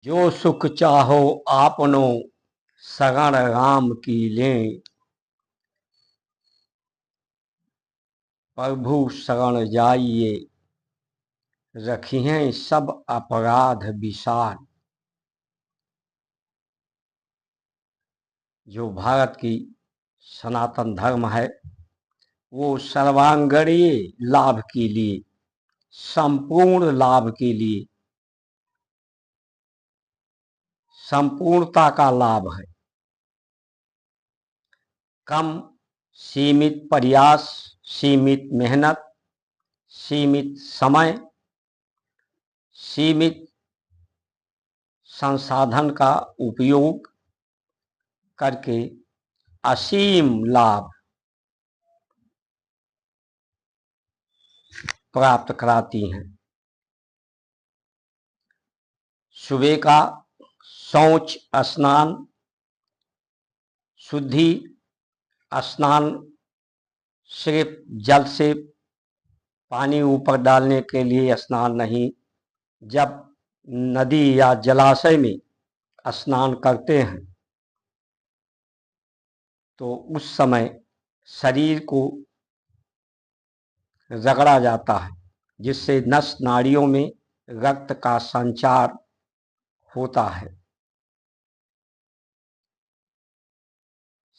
जो सुख चाहो आपनो सगण राम की लें। प्रभु शरण जाइए रखिए सब अपराध विसार। जो भारत की सनातन धर्म है वो सर्वांगीण लाभ के लिए, संपूर्ण लाभ के लिए, संपूर्णता का लाभ है। कम सीमित प्रयास, सीमित मेहनत, सीमित समय, सीमित संसाधन का उपयोग करके असीम लाभ प्राप्त कराती हैं। सुबह का शौच स्नान, शुद्धि स्नान सिर्फ जल से पानी ऊपर डालने के लिए स्नान नहीं। जब नदी या जलाशय में स्नान करते हैं तो उस समय शरीर को रगड़ा जाता है, जिससे नस नाड़ियों में रक्त का संचार होता है।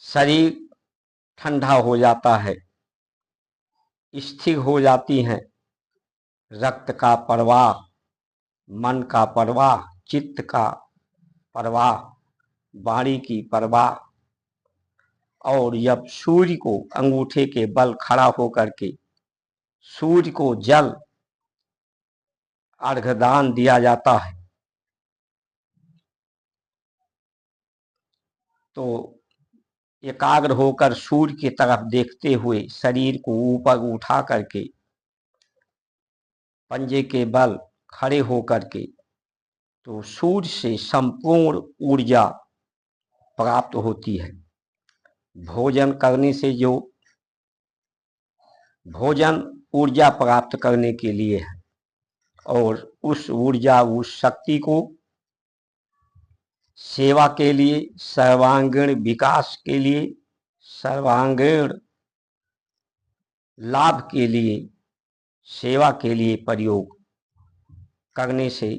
शरीर ठंडा हो जाता है, स्थिर हो जाती हैं रक्त का प्रवाह, मन का प्रवाह, चित्त का प्रवाह, वाणी की प्रवाह। और जब सूर्य को अंगूठे के बल खड़ा होकर के सूर्य को जल अर्घदान दिया जाता है तो एकाग्र होकर सूर्य की तरफ देखते हुए शरीर को ऊपर उठा करके पंजे के बल खड़े होकर के तो सूर्य से संपूर्ण ऊर्जा प्राप्त होती है। भोजन करने से जो भोजन ऊर्जा प्राप्त करने के लिए है और उस ऊर्जा, उस शक्ति को सेवा के लिए, सर्वांगीण विकास के लिए, सर्वांगीण लाभ के लिए, सेवा के लिए प्रयोग करने से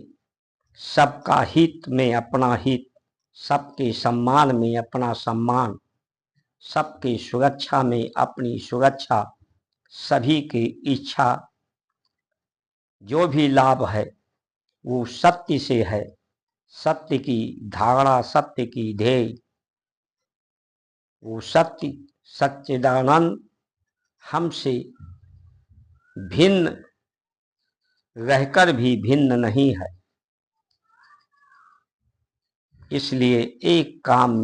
सबका हित में अपना हित, सबके सम्मान में अपना सम्मान, सबके सुरक्षा में अपनी सुरक्षा, सभी की इच्छा, जो भी लाभ है वो सत्य से है। सत्य की धारणा, सत्य की ध्येय, वो सत्य सच्चिदानंद हमसे भिन्न रहकर भी भिन्न नहीं है। इसलिए एक काम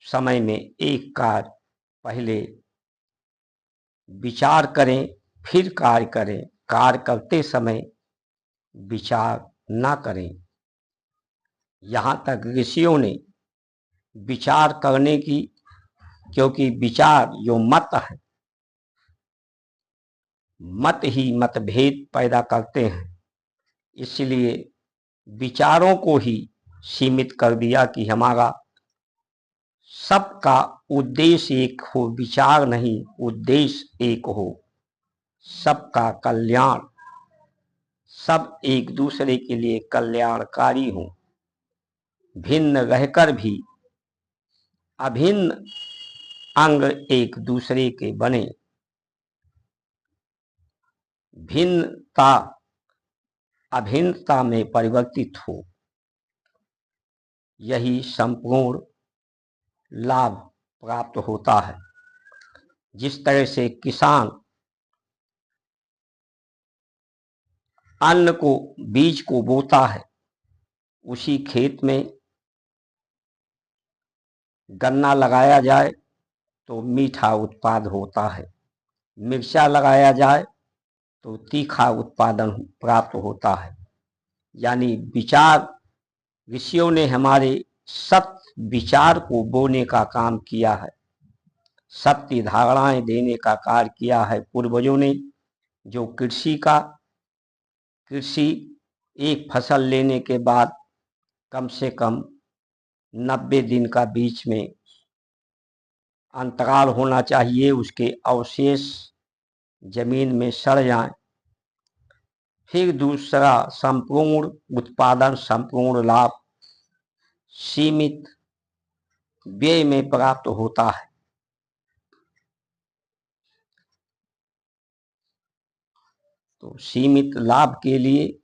समय में एक कार्य पहले विचार करें, फिर कार्य करें। कार्य करते समय विचार ना करें। यहाँ तक ऋषियों ने विचार करने की, क्योंकि विचार जो मत है, मत ही मतभेद पैदा करते हैं, इसलिए विचारों को ही सीमित कर दिया कि हमारा सबका उद्देश्य एक हो, विचार नहीं, उद्देश्य एक हो, सबका कल्याण, सब एक दूसरे के लिए कल्याणकारी हो, भिन्न रहकर भी अभिन्न अंग एक दूसरे के बने, भिन्नता अभिन्नता में परिवर्तित हो। यही संपूर्ण लाभ प्राप्त होता है। जिस तरह से किसान अन्न को, बीज को बोता है, उसी खेत में गन्ना लगाया जाए तो मीठा उत्पाद होता है, मिर्चा लगाया जाए तो तीखा उत्पादन प्राप्त होता है। यानी विचार, ऋषियों ने हमारे सत्य विचार को बोने का काम किया है, सत्य धारणाएं देने का कार्य किया है पूर्वजों ने। जो कृषि एक फसल लेने के बाद कम से कम 90 दिन का बीच में अंतराल होना चाहिए, उसके अवशेष जमीन में सड़ जाएं। फिर दूसरा, संपूर्ण उत्पादन, संपूर्ण लाभ सीमित व्यय में प्राप्त होता है। तो सीमित लाभ के लिए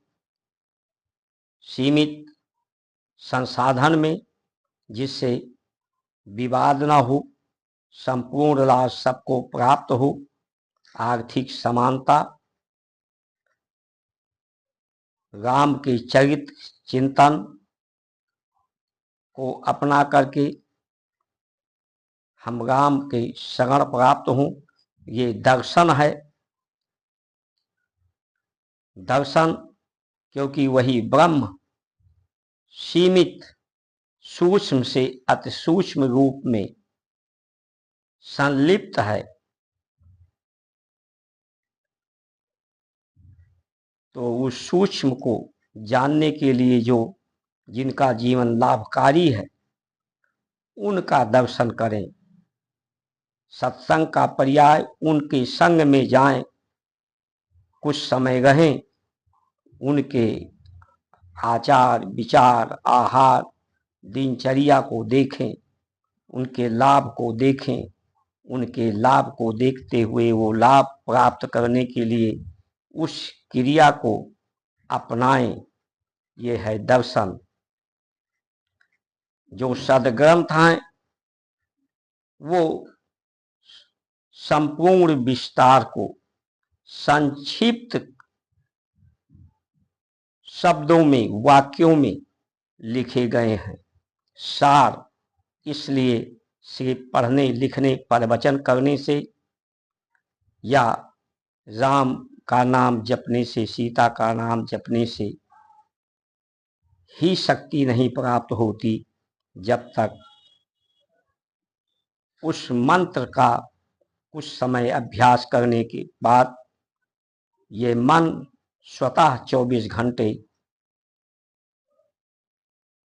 सीमित संसाधन में, जिससे विवाद ना हो, संपूर्ण लाभ सबको प्राप्त हो, आर्थिक समानता, राम के चरित्र चिंतन को अपना करके हम राम के शरण प्राप्त हों, ये दर्शन है। दर्शन क्योंकि वही ब्रह्म सीमित सूक्ष्म से अति सूक्ष्म रूप में संलिप्त है। तो उस सूक्ष्म को जानने के लिए जिनका जीवन लाभकारी है, उनका दर्शन करें। सत्संग का पर्याय उनके संग में जाएं, कुछ समय रहें, उनके आचार विचार, आहार, दिनचर्या को देखें, उनके लाभ को देखें। उनके लाभ को देखते हुए वो लाभ प्राप्त करने के लिए उस क्रिया को अपनाएं। ये है दर्शन। जो सद्ग्रंथ हैं वो संपूर्ण विस्तार को संक्षिप्त शब्दों में, वाक्यों में लिखे गए हैं। सार इसलिए सिर्फ पढ़ने लिखने प्रवचन करने से या राम का नाम जपने से, सीता का नाम जपने से ही शक्ति नहीं प्राप्त होती, जब तक उस मंत्र का कुछ समय अभ्यास करने के बाद ये मन स्वतः 24 घंटे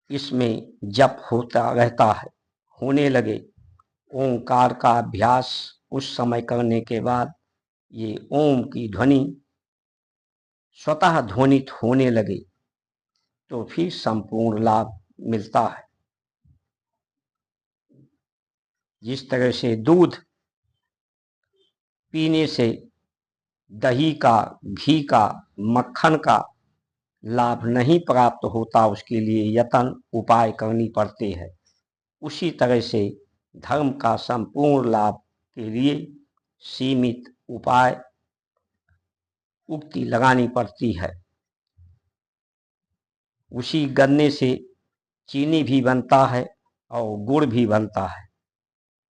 इसमें जप होता रहता है। होने लगे ओंकार का अभ्यास कुछ समय करने के बाद ये ओम की ध्वनि स्वतः ध्वनित होने लगे तो फिर संपूर्ण लाभ मिलता है। जिस तरह से दूध पीने से दही का, घी का, मक्खन का लाभ नहीं प्राप्त होता, उसके लिए यत्न उपाय करनी पड़ते हैं। उसी तरह से धर्म का संपूर्ण लाभ के लिए सीमित उपाय, उक्ति लगानी पड़ती है। उसी गन्ने से चीनी भी बनता है और गुड़ भी बनता है।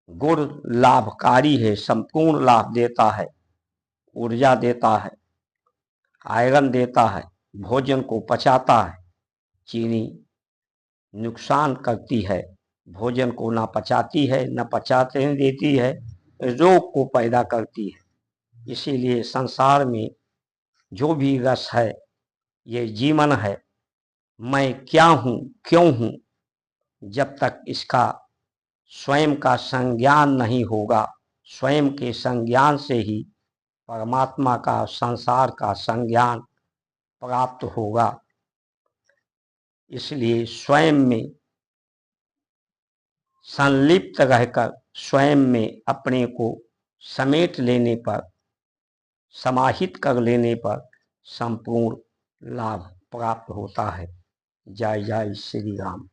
गुड़ लाभकारी है, संपूर्ण लाभ देता है, ऊर्जा देता है, आयरन देता है, भोजन को पचाता है। चीनी नुकसान करती है, भोजन को ना पचाती है, न पचाते देती है, रोग को पैदा करती है। इसीलिए संसार में जो भी रस है, ये जीवन है। मैं क्या हूँ, क्यों हूँ, जब तक इसका स्वयं का संज्ञान नहीं होगा, स्वयं के संज्ञान से ही परमात्मा का, संसार का संज्ञान प्राप्त होगा। इसलिए स्वयं में संलिप्त रहकर, स्वयं में अपने को समेट लेने पर, समाहित कर लेने पर संपूर्ण लाभ प्राप्त होता है। जय जय श्री राम।